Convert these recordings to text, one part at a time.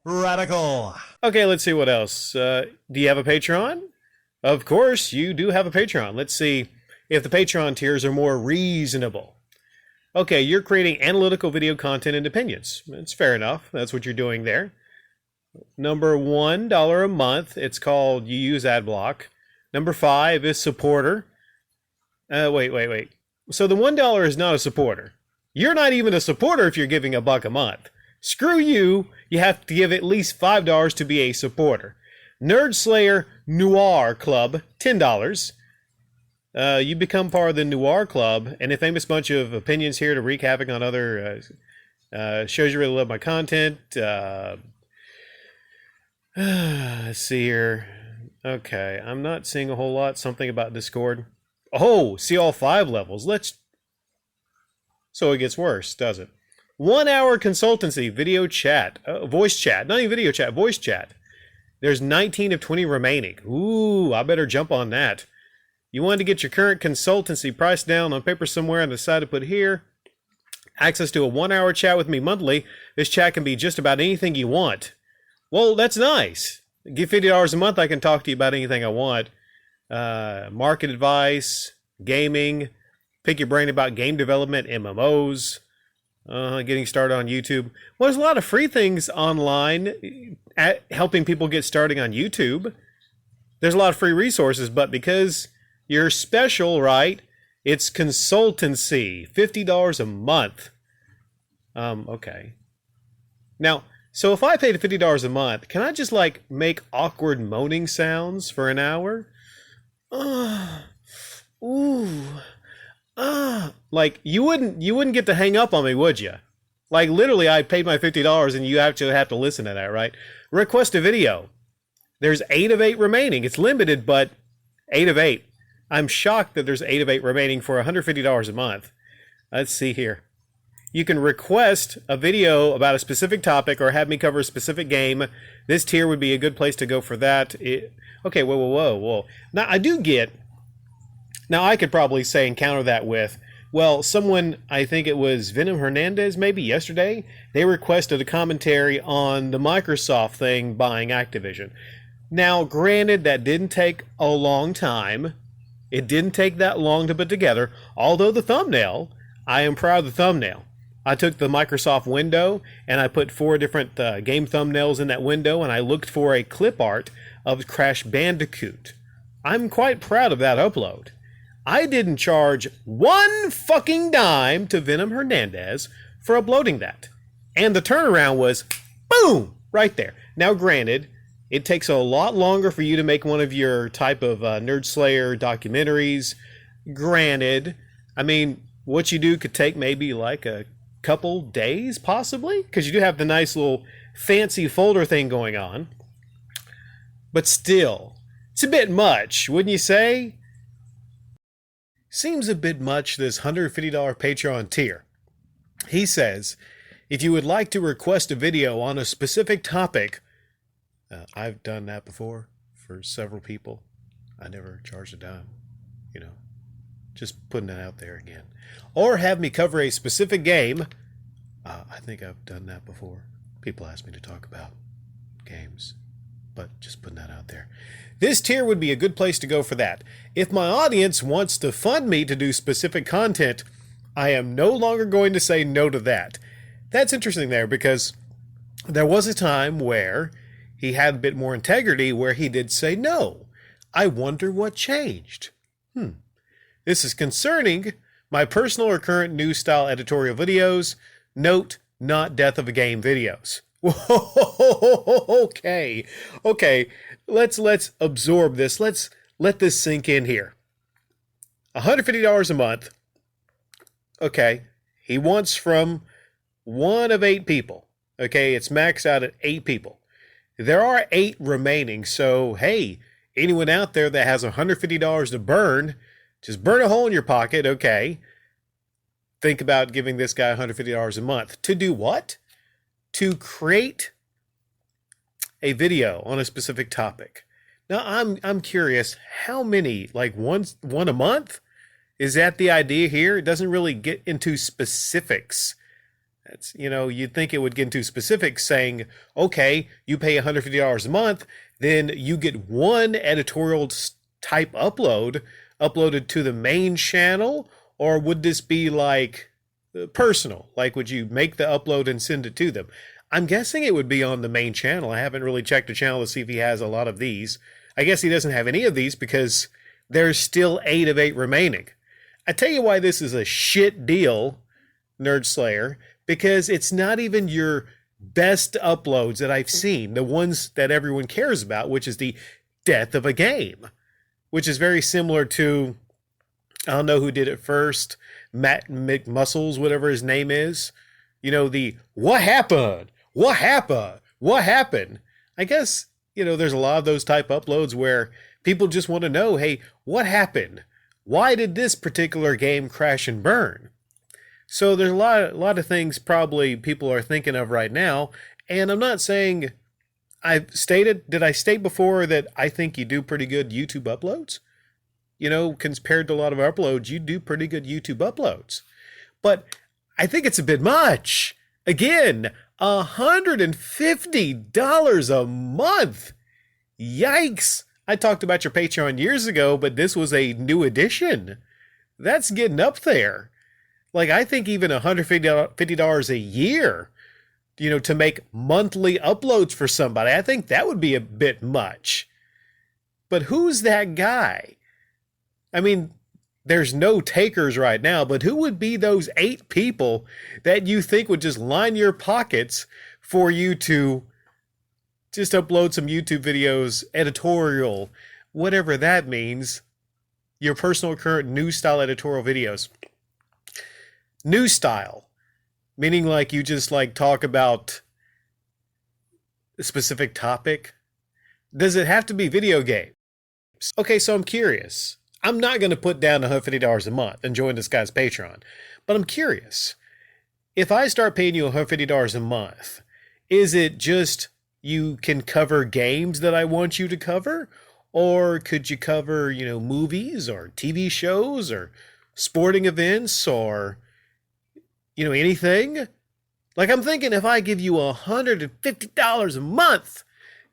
Radical. Okay, let's see what else. Do you have a Patreon? Of course, you do have a Patreon. Let's see if the Patreon tiers are more reasonable. Okay, you're creating analytical video content and opinions. That's fair enough. That's what you're doing there. Number $1 a month. It's called You Use Ad Block. Number 5 is supporter. Wait. So the $1 is not a supporter. You're not even a supporter if you're giving $1 a month. Screw you. You have to give at least $5 to be a supporter. NerdSlayer Noir Club, $10. You become part of the Noir Club, and a famous bunch of opinions here to wreak havoc on other shows you really love my content. Let's see here. Okay, I'm not seeing a whole lot. Something about Discord. Oh, see all 5 levels. So it gets worse, does it? 1 hour consultancy, video chat, voice chat, not even video chat, voice chat. There's 19 of 20 remaining. Ooh, I better jump on that. You want to get your current consultancy price down on paper somewhere and decide to put here. Access to a 1 hour chat with me monthly. This chat can be just about anything you want. Well, that's nice. Give $50 a month, I can talk to you about anything I want. Market advice, gaming, pick your brain about game development, MMOs, getting started on YouTube. Well, there's a lot of free things online at helping people get starting on YouTube. There's a lot of free resources, but because you're special, right? It's consultancy, $50 a month. Okay. Now, so if I paid $50 a month, can I just like make awkward moaning sounds for an hour? Like you wouldn't get to hang up on me, would you? Like literally, I paid my $50 and you actually have to listen to that, right? Request a video. There's 8 of 8 remaining. It's limited, but 8 of 8. I'm shocked that there's 8 of 8 remaining for $150 a month. Let's see here. You can request a video about a specific topic or have me cover a specific game. This tier would be a good place to go for that. Okay, whoa. Now, I do get... Now, I could probably say and counter that with, well, someone, I think it was Venom Hernandez, maybe yesterday, they requested a commentary on the Microsoft thing buying Activision. Now, granted, that didn't take a long time. It didn't take that long to put together, although the thumbnail, I am proud of the thumbnail. I took the Microsoft window and I put 4 different game thumbnails in that window and I looked for a clip art of Crash Bandicoot. I'm quite proud of that upload. I didn't charge 1 fucking dime to Venom Hernandez for uploading that. And the turnaround was, boom, right there. Now granted, it takes a lot longer for you to make one of your type of NerdSlayer documentaries. Granted, I mean, what you do could take maybe like a couple days, possibly, because you do have the nice little fancy folder thing going on. But still, it's a bit much, wouldn't you say? Seems a bit much, this $150 Patreon tier. He says, if you would like to request a video on a specific topic, I've done that before for several people. I never charged a dime, just putting that out there again. Or have me cover a specific game. I think I've done that before. People ask me to talk about games, but just putting that out there. This tier would be a good place to go for that. If my audience wants to fund me to do specific content, I am no longer going to say no to that. That's interesting there because there was a time where he had a bit more integrity where he did say no. I wonder what changed. This is concerning my personal or current news style editorial videos. Note, not death of a game videos. Okay. Let's absorb this. Let's let this sink in here. $150 a month. Okay. He wants from 1 of 8 people. Okay. It's maxed out at 8 people. There are 8 remaining. So, hey, anyone out there that has $150 to burn, just burn a hole in your pocket. Okay. Think about giving this guy $150 a month. To do what? To create a video on a specific topic. Now, I'm curious, how many? Like one a month? Is that the idea here? It doesn't really get into specifics. It's, you'd think it would get into specifics saying, okay, you pay $150 a month, then you get one editorial type uploaded to the main channel, or would this be like personal? Like, would you make the upload and send it to them? I'm guessing it would be on the main channel. I haven't really checked the channel to see if he has a lot of these. I guess he doesn't have any of these because there's still 8 of 8 remaining. I tell you why this is a shit deal, NerdSlayer, because it's not even your best uploads that I've seen, the ones that everyone cares about, which is the death of a game, which is very similar to, I don't know who did it first, Matt McMuscles, whatever his name is. The what happened? What happened? What happened? I guess, there's a lot of those type uploads where people just want to know, hey, what happened? Why did this particular game crash and burn? So there's a lot of things probably people are thinking of right now. And I'm not saying, did I state before that I think you do pretty good YouTube uploads? Compared to a lot of uploads, you do pretty good YouTube uploads. But I think it's a bit much. Again, $150 a month. Yikes. I talked about your Patreon years ago, but this was a new edition. That's getting up there. Like, I think even $150 a year, to make monthly uploads for somebody, I think that would be a bit much. But who's that guy? I mean, there's no takers right now, but who would be those 8 people that you think would just line your pockets for you to just upload some YouTube videos, editorial, whatever that means, your personal current news style editorial videos? News style, meaning like you just like talk about a specific topic. Does it have to be video games? Okay, so I'm curious. I'm not going to put down $150 a month and join this guy's Patreon, but I'm curious. If I start paying you $150 a month, is it just you can cover games that I want you to cover? Or could you cover, movies or TV shows or sporting events or, anything? Like, I'm thinking if I give you $150 a month,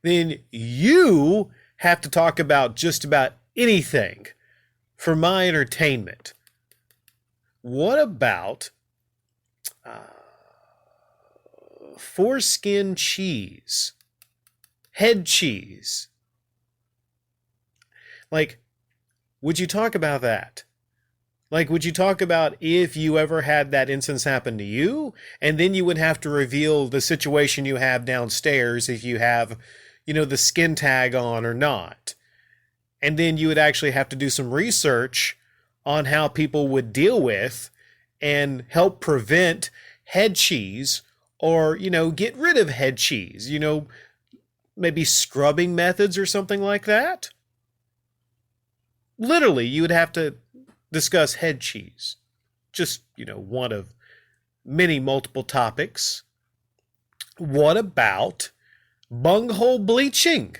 then you have to talk about just about anything for my entertainment. What about foreskin cheese? Head cheese? Like, would you talk about that? Like, would you talk about if you ever had that instance happen to you? And then you would have to reveal the situation you have downstairs if you have, the skin tag on or not. And then you would actually have to do some research on how people would deal with and help prevent head cheese or, get rid of head cheese, maybe scrubbing methods or something like that. Literally, you would have to discuss head cheese. Just, one of many multiple topics. What about bunghole bleaching?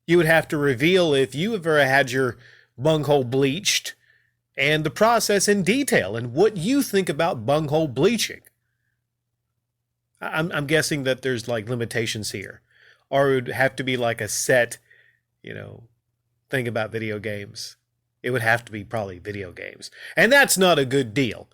You would have to reveal if you ever had your bunghole bleached and the process in detail and what you think about bunghole bleaching. I'm guessing that there's like limitations here, or it would have to be like a set, thing about video games. It would have to be probably video games. And that's not a good deal.